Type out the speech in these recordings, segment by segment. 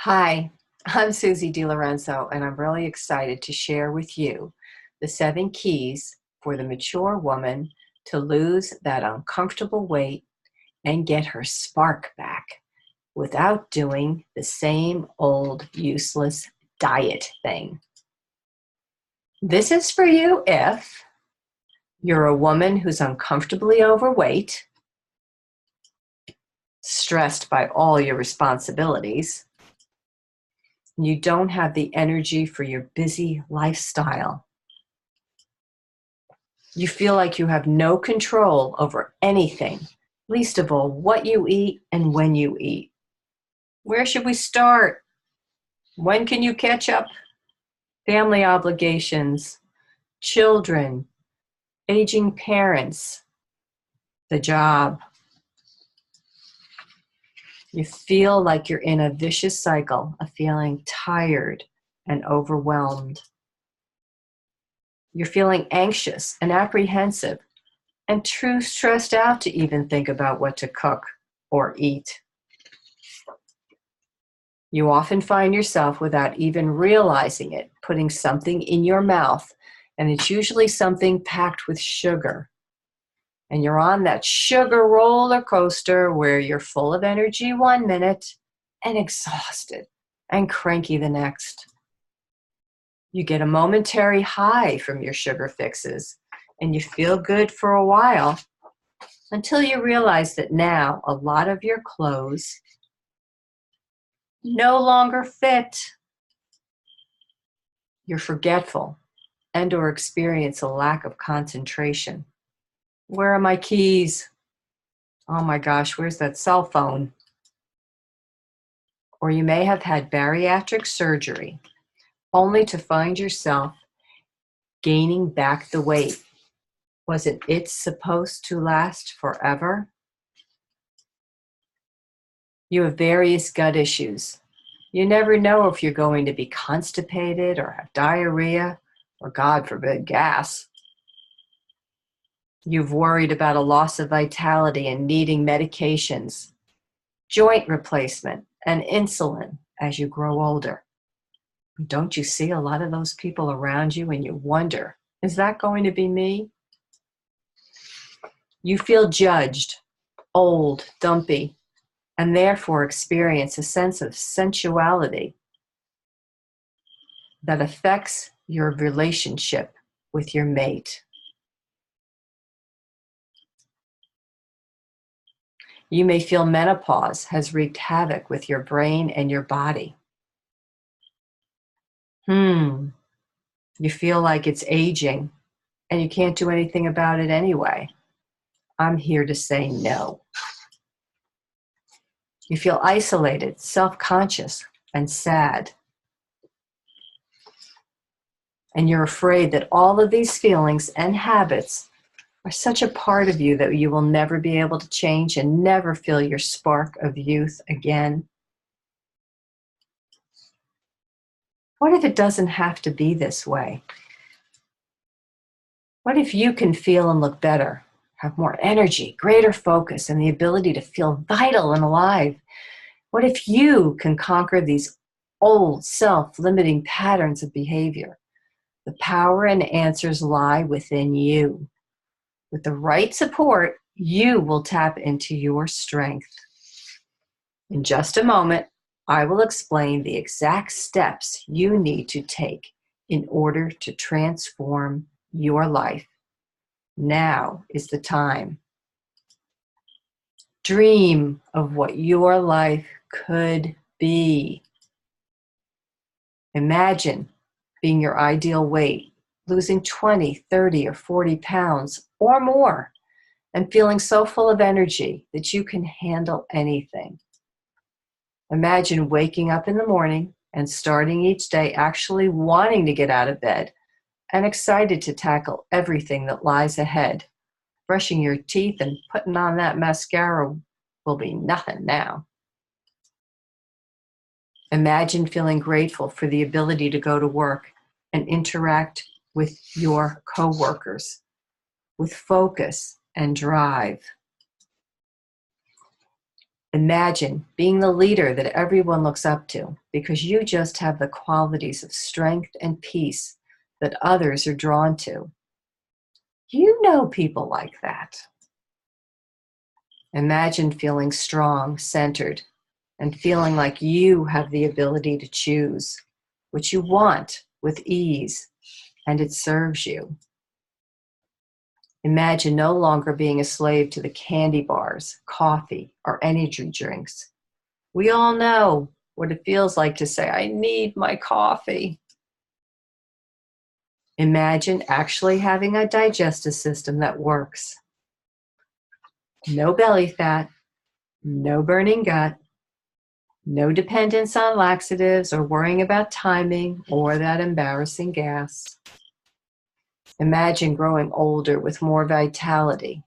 Hi, I'm Susie DiLorenzo, and I'm really excited to share with you the 7 keys for the mature woman to lose that uncomfortable weight and get her spark back without doing the same old useless diet thing. This is for you if you're a woman who's uncomfortably overweight, stressed by all your responsibilities. You don't have the energy for your busy lifestyle. You feel like you have no control over anything, least of all what you eat and when you eat. Where should we start? When can you catch up? Family obligations, children, aging parents, the job. You feel like you're in a vicious cycle of feeling tired and overwhelmed. You're feeling anxious and apprehensive and too stressed out to even think about what to cook or eat. You often find yourself, without even realizing it, putting something in your mouth, and it's usually something packed with sugar. And you're on that sugar roller coaster where you're full of energy 1 minute and exhausted and cranky the next. You get a momentary high from your sugar fixes, and you feel good for a while until you realize that now a lot of your clothes no longer fit. You're forgetful and or experience a lack of concentration. Where are my keys? Oh my gosh, where's that cell phone? Or you may have had bariatric surgery only to find yourself gaining back the weight. Wasn't it supposed to last forever? You have various gut issues. You never know if you're going to be constipated or have diarrhea or, God forbid, gas. You've worried about a loss of vitality and needing medications, joint replacement, and insulin as you grow older. Don't you see a lot of those people around you and you wonder, is that going to be me? You feel judged, old, dumpy, and therefore experience a sense of sensuality that affects your relationship with your mate. You may feel menopause has wreaked havoc with your brain and your body. You feel like it's aging and you can't do anything about it anyway. I'm here to say no. You feel isolated, self-conscious, and sad. And you're afraid that all of these feelings and habits are such a part of you that you will never be able to change and never feel your spark of youth again. What if it doesn't have to be this way? What if you can feel and look better, have more energy, greater focus, and the ability to feel vital and alive? What if you can conquer these old self-limiting patterns of behavior? The power and answers lie within you. With the right support, you will tap into your strength. In just a moment, I will explain the exact steps you need to take in order to transform your life. Now is the time. Dream of what your life could be. Imagine being your ideal weight, losing 20, 30, or 40 pounds or more, and feeling so full of energy that you can handle anything. Imagine waking up in the morning and starting each day actually wanting to get out of bed and excited to tackle everything that lies ahead. Brushing your teeth and putting on that mascara will be nothing now. Imagine feeling grateful for the ability to go to work and interact with your coworkers with focus and drive. Imagine being the leader that everyone looks up to because you just have the qualities of strength and peace that others are drawn to. You know people like that. Imagine feeling strong, centered, and feeling like you have the ability to choose what you want with ease, and it serves you. Imagine no longer being a slave to the candy bars, coffee, or energy drinks. We all know what it feels like to say, I need my coffee. Imagine actually having a digestive system that works. No belly fat, no burning gut, no dependence on laxatives or worrying about timing or that embarrassing gas. Imagine growing older with more vitality,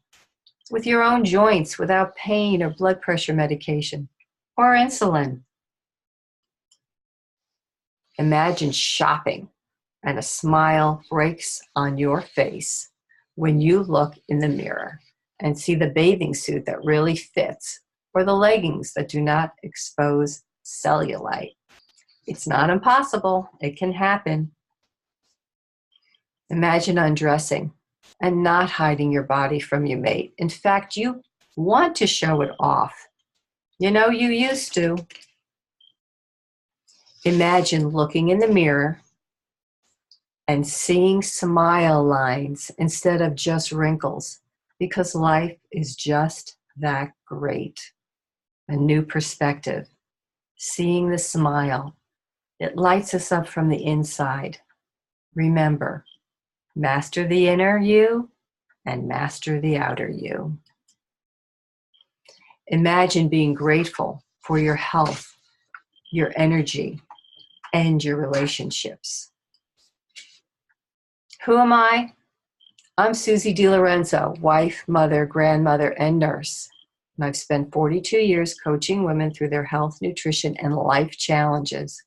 with your own joints without pain or blood pressure medication or insulin. Imagine shopping and a smile breaks on your face when you look in the mirror and see the bathing suit that really fits or the leggings that do not expose cellulite. It's not impossible. It can happen. Imagine undressing and not hiding your body from your mate. In fact, you want to show it off. You know you used to. Imagine looking in the mirror and seeing smile lines instead of just wrinkles, because life is just that great. A new perspective, seeing the smile, it lights us up from the inside. Remember, master the inner you and master the outer you. Imagine being grateful for your health, your energy, and your relationships. Who am I? I'm Susie DiLorenzo, wife, mother, grandmother, and nurse. And I've spent 42 years coaching women through their health, nutrition, and life challenges.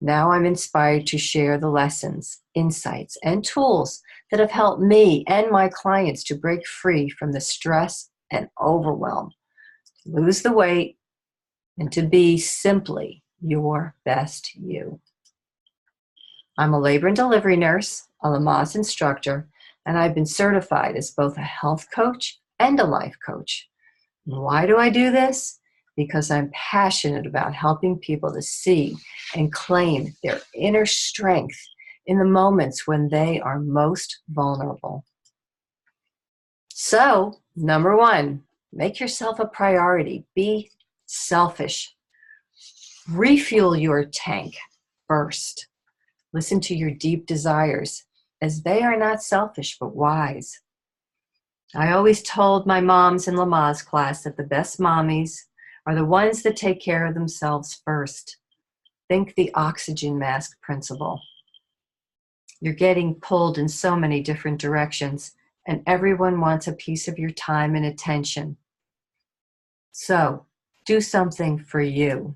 Now I'm inspired to share the lessons, insights, and tools that have helped me and my clients to break free from the stress and overwhelm, to lose the weight, and to be simply your best you. I'm a labor and delivery nurse, a Lamaze instructor, and I've been certified as both a health coach and a life coach. Why do I do this? Because I'm passionate about helping people to see and claim their inner strength in the moments when they are most vulnerable. So, number one, make yourself a priority. Be selfish. Refuel your tank first. Listen to your deep desires, as they are not selfish but wise. I always told my moms in Lamaze class that the best mommies are the ones that take care of themselves first. Think the oxygen mask principle. You're getting pulled in so many different directions, and everyone wants a piece of your time and attention. So, do something for you.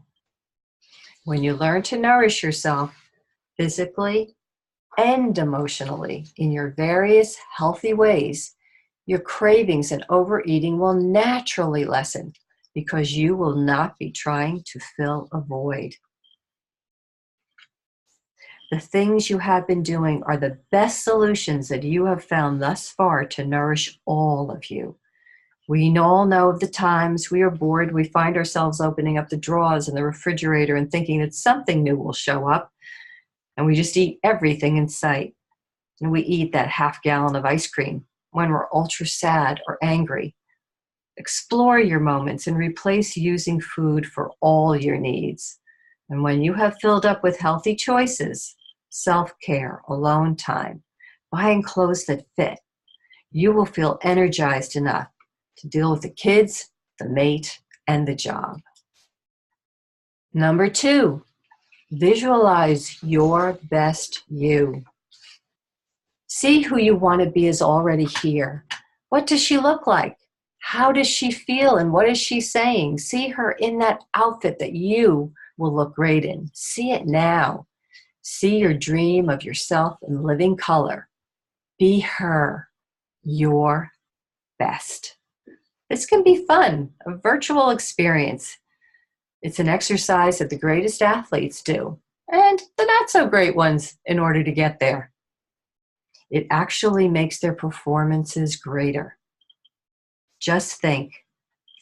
When you learn to nourish yourself physically and emotionally in your various healthy ways, your cravings and overeating will naturally lessen because you will not be trying to fill a void. The things you have been doing are the best solutions that you have found thus far to nourish all of you. We all know of the times we are bored, we find ourselves opening up the drawers in the refrigerator and thinking that something new will show up, and we just eat everything in sight. And we eat that half-gallon of ice cream when we're ultra sad or angry. Explore your moments and replace using food for all your needs. And when you have filled up with healthy choices, self-care, alone time, buying clothes that fit, you will feel energized enough to deal with the kids, the mate, and the job. Number two, visualize your best you. See who you want to be is already here. What does she look like? How does she feel and what is she saying? See her in that outfit that you will look great in. See it now. See your dream of yourself in living color. Be her, your best. This can be fun, a virtual experience. It's an exercise that the greatest athletes do, and the not so great ones in order to get there. It actually makes their performances greater. Just think,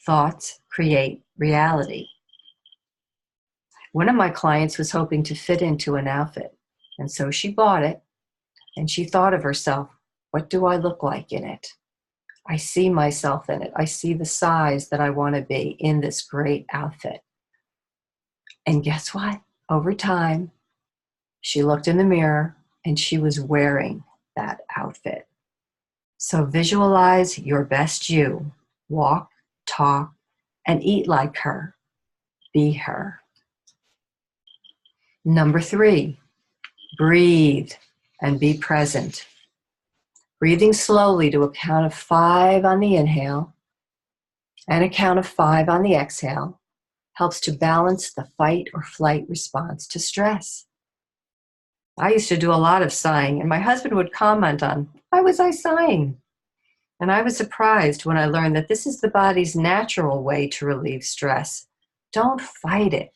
thoughts create reality. One of my clients was hoping to fit into an outfit, and so she bought it, and she thought of herself, what do I look like in it? I see myself in it. I see the size that I want to be in this great outfit. And guess what? Over time, she looked in the mirror and she was wearing that outfit. So visualize your best you. Walk, talk, and eat like her. Be her. Number 3, breathe and be present. Breathing slowly to a count of 5 on the inhale and a count of 5 on the exhale helps to balance the fight or flight response to stress. I used to do a lot of sighing, and my husband would comment on, why was I sighing? And I was surprised when I learned that this is the body's natural way to relieve stress. Don't fight it.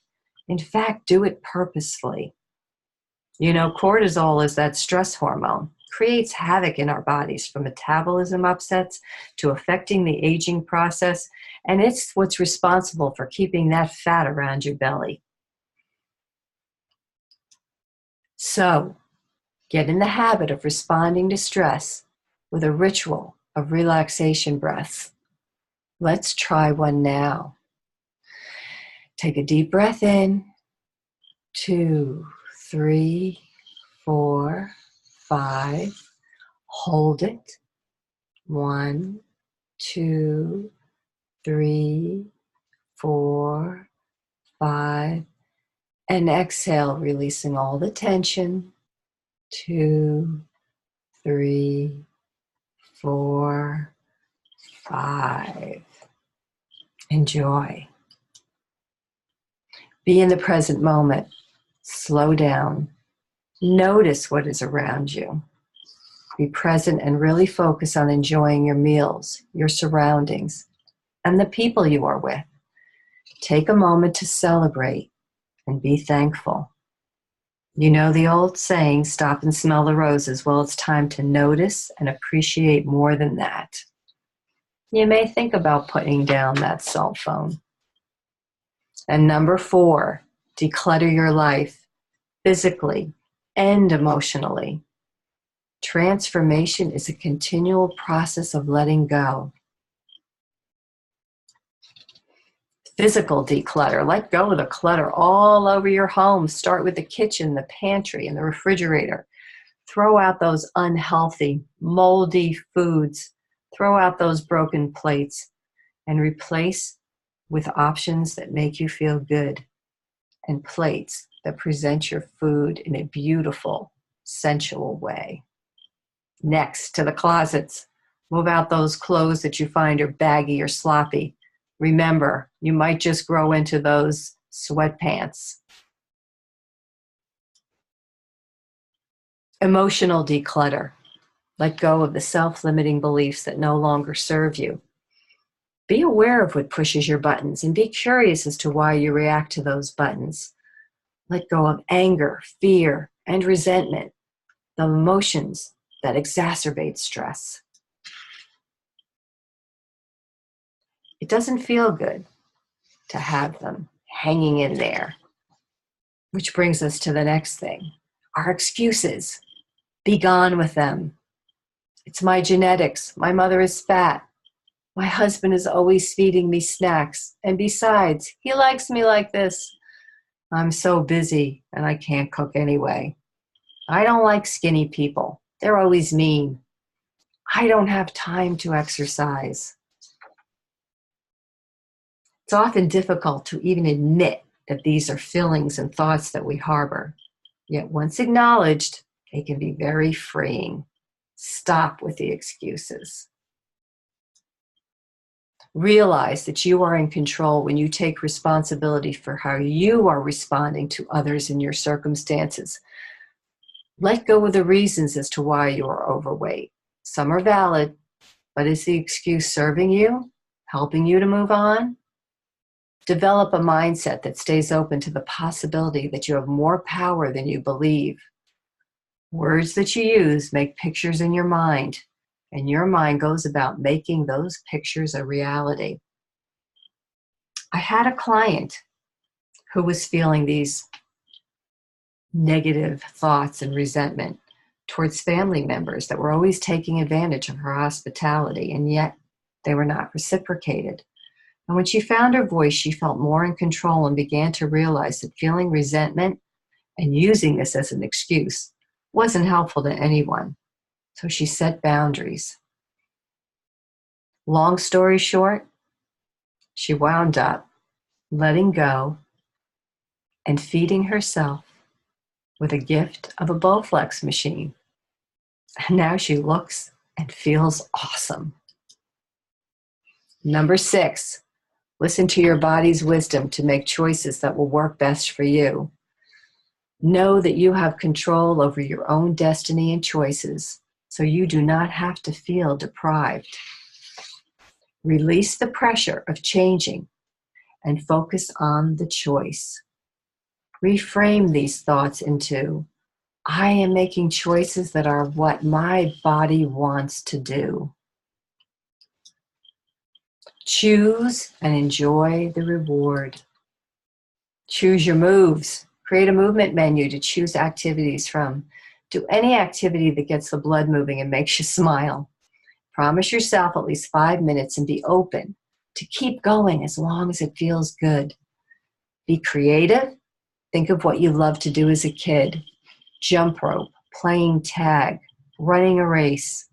In fact, do it purposefully. You know, cortisol is that stress hormone. Creates havoc in our bodies, from metabolism upsets to affecting the aging process, and it's what's responsible for keeping that fat around your belly. So, get in the habit of responding to stress with a ritual of relaxation breaths. Let's try one now. Take a deep breath in, 2, 3, 4, 5. Hold it. 1, 2, 3, 4, 5. And exhale, releasing all the tension. 2, 3, 4, 5. Enjoy. Be in the present moment. Slow down. Notice what is around you. Be present and really focus on enjoying your meals, your surroundings, and the people you are with. Take a moment to celebrate and be thankful. You know the old saying, stop and smell the roses. Well, it's time to notice and appreciate more than that. You may think about putting down that cell phone. And number 4, declutter your life physically and emotionally. Transformation is a continual process of letting go. Physical declutter. Let go of the clutter all over your home. Start with the kitchen, the pantry, and the refrigerator. Throw out those unhealthy, moldy foods. Throw out those broken plates and replace with options that make you feel good and plates that present your food in a beautiful, sensual way. Next, to the closets. Move out those clothes that you find are baggy or sloppy. Remember, you might just grow into those sweatpants. Emotional declutter. Let go of the self-limiting beliefs that no longer serve you. Be aware of what pushes your buttons and be curious as to why you react to those buttons. Let go of anger, fear, and resentment, the emotions that exacerbate stress. It doesn't feel good to have them hanging in there. Which brings us to the next thing, our excuses. Be gone with them. It's my genetics. My mother is fat. My husband is always feeding me snacks. And besides, he likes me like this. I'm so busy and I can't cook anyway. I don't like skinny people. They're always mean. I don't have time to exercise. It's often difficult to even admit that these are feelings and thoughts that we harbor. Yet once acknowledged, they can be very freeing. Stop with the excuses. Realize that you are in control when you take responsibility for how you are responding to others in your circumstances. Let go of the reasons as to why you are overweight. Some are valid, but is the excuse serving you? helping you to move on? Develop a mindset that stays open to the possibility that you have more power than you believe. Words that you use make pictures in your mind, and your mind goes about making those pictures a reality. I had a client who was feeling these negative thoughts and resentment towards family members that were always taking advantage of her hospitality, and yet they were not reciprocated. And when she found her voice, she felt more in control and began to realize that feeling resentment and using this as an excuse wasn't helpful to anyone. So she set boundaries. Long story short, she wound up letting go and feeding herself with a gift of a Bowflex machine. And now she looks and feels awesome. Number 6, listen to your body's wisdom to make choices that will work best for you. Know that you have control over your own destiny and choices, so you do not have to feel deprived. Release the pressure of changing and focus on the choice. Reframe these thoughts into, I am making choices that are what my body wants to do. Choose and enjoy the reward. Choose your moves. Create a movement menu to choose activities from. Do any activity that gets the blood moving and makes you smile. Promise yourself at least 5 minutes and be open to keep going as long as it feels good. Be creative. Think of what you loved to do as a kid. Jump rope, playing tag, running a race.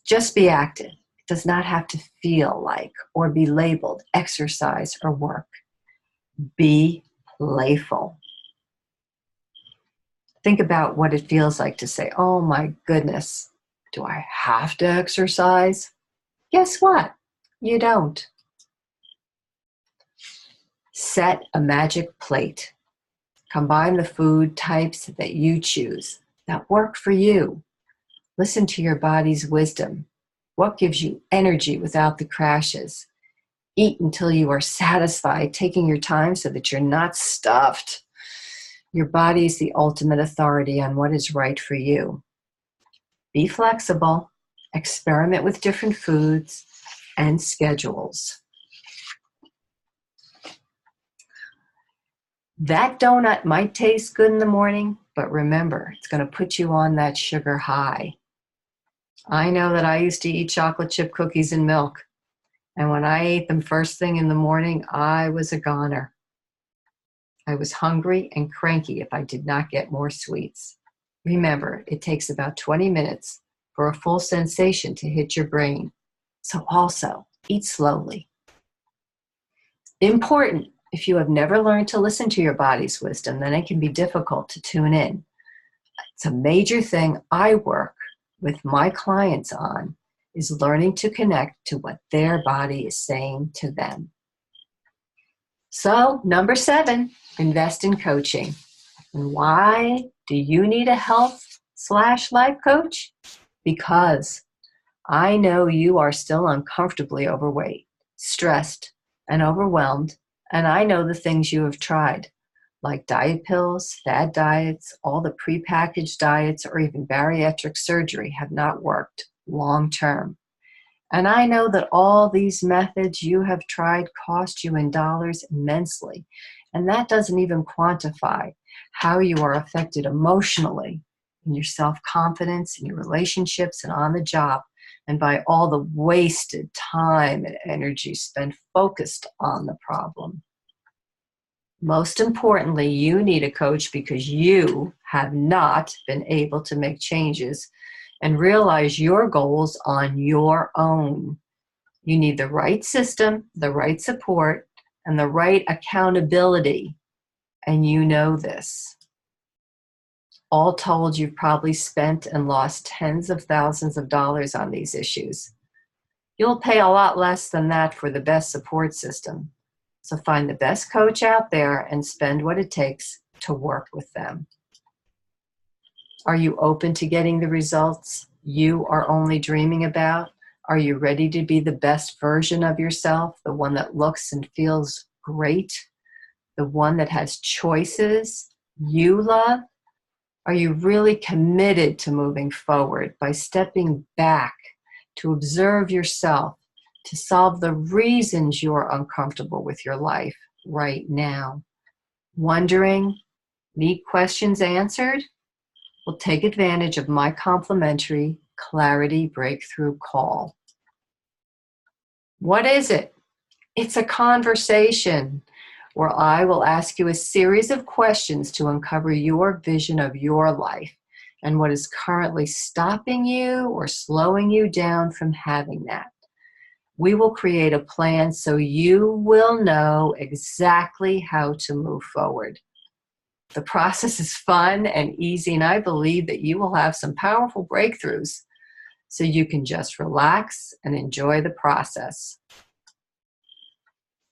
Just be active. It does not have to feel like or be labeled exercise or work. Be playful. Think about what it feels like to say, oh my goodness, do I have to exercise? Guess what? You don't. Set a magic plate. Combine the food types that you choose that work for you. Listen to your body's wisdom. What gives you energy without the crashes? Eat until you are satisfied, taking your time so that you're not stuffed. Your body is the ultimate authority on what is right for you. Be flexible. Experiment with different foods and schedules. That donut might taste good in the morning, but remember, it's going to put you on that sugar high. I know that I used to eat chocolate chip cookies and milk, and when I ate them first thing in the morning, I was a goner. I was hungry and cranky if I did not get more sweets. Remember, it takes about 20 minutes for a full sensation to hit your brain. So also, eat slowly. Important, if you have never learned to listen to your body's wisdom, then it can be difficult to tune in. It's a major thing I work with my clients on, is learning to connect to what their body is saying to them. So, number 7, invest in coaching. And why do you need a health/life coach? Because I know you are still uncomfortably overweight, stressed, and overwhelmed, and I know the things you have tried, like diet pills, fad diets, all the prepackaged diets, or even bariatric surgery have not worked long term. And I know that all these methods you have tried cost you in dollars immensely, and that doesn't even quantify how you are affected emotionally in your self-confidence, in your relationships, and on the job, and by all the wasted time and energy spent focused on the problem. Most importantly, you need a coach because you have not been able to make changes and realize your goals on your own. You need the right system, the right support, and the right accountability, and you know this. All told, you've probably spent and lost tens of thousands of dollars on these issues. You'll pay a lot less than that for the best support system. So find the best coach out there and spend what it takes to work with them. Are you open to getting the results you are only dreaming about? Are you ready to be the best version of yourself? The one that looks and feels great? The one that has choices you love? Are you really committed to moving forward by stepping back to observe yourself, to solve the reasons you're uncomfortable with your life right now? Wondering? Need questions answered? Well, take advantage of my complimentary Clarity Breakthrough Call. What is it? It's a conversation where I will ask you a series of questions to uncover your vision of your life and what is currently stopping you or slowing you down from having that. We will create a plan so you will know exactly how to move forward. The process is fun and easy, and I believe that you will have some powerful breakthroughs so you can just relax and enjoy the process.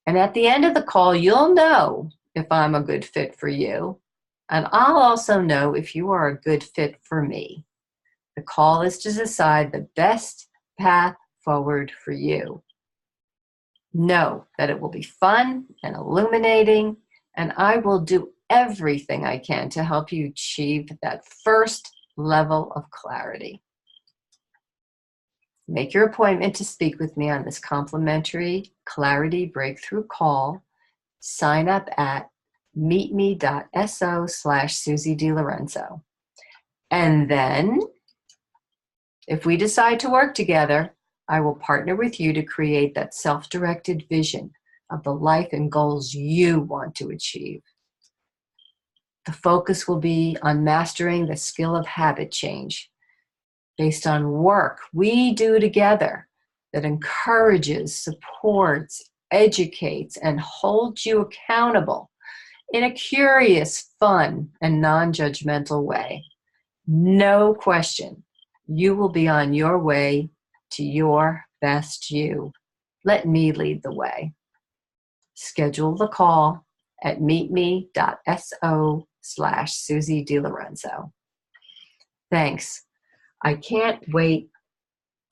And at the end of the call, you'll know if I'm a good fit for you. And I'll also know if you are a good fit for me. The call is to decide the best path forward for you. Know that it will be fun and illuminating, and I will do everything I can to help you achieve that first level of clarity. Make your appointment to speak with me on this complimentary Clarity Breakthrough Call. Sign up at meetme.so/Susie DiLorenzo. And then, if we decide to work together, I will partner with you to create that self-directed vision of the life and goals you want to achieve. The focus will be on mastering the skill of habit change based on work we do together that encourages, supports, educates, and holds you accountable in a curious, fun, and non-judgmental way. No question, you will be on your way to your best you. Let me lead the way. Schedule the call at meetme.so/Susie DiLorenzo. Thanks. I can't wait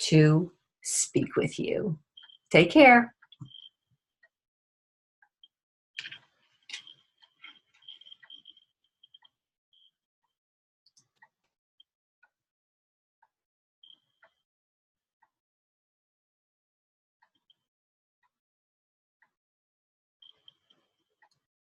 to speak with you. Take care.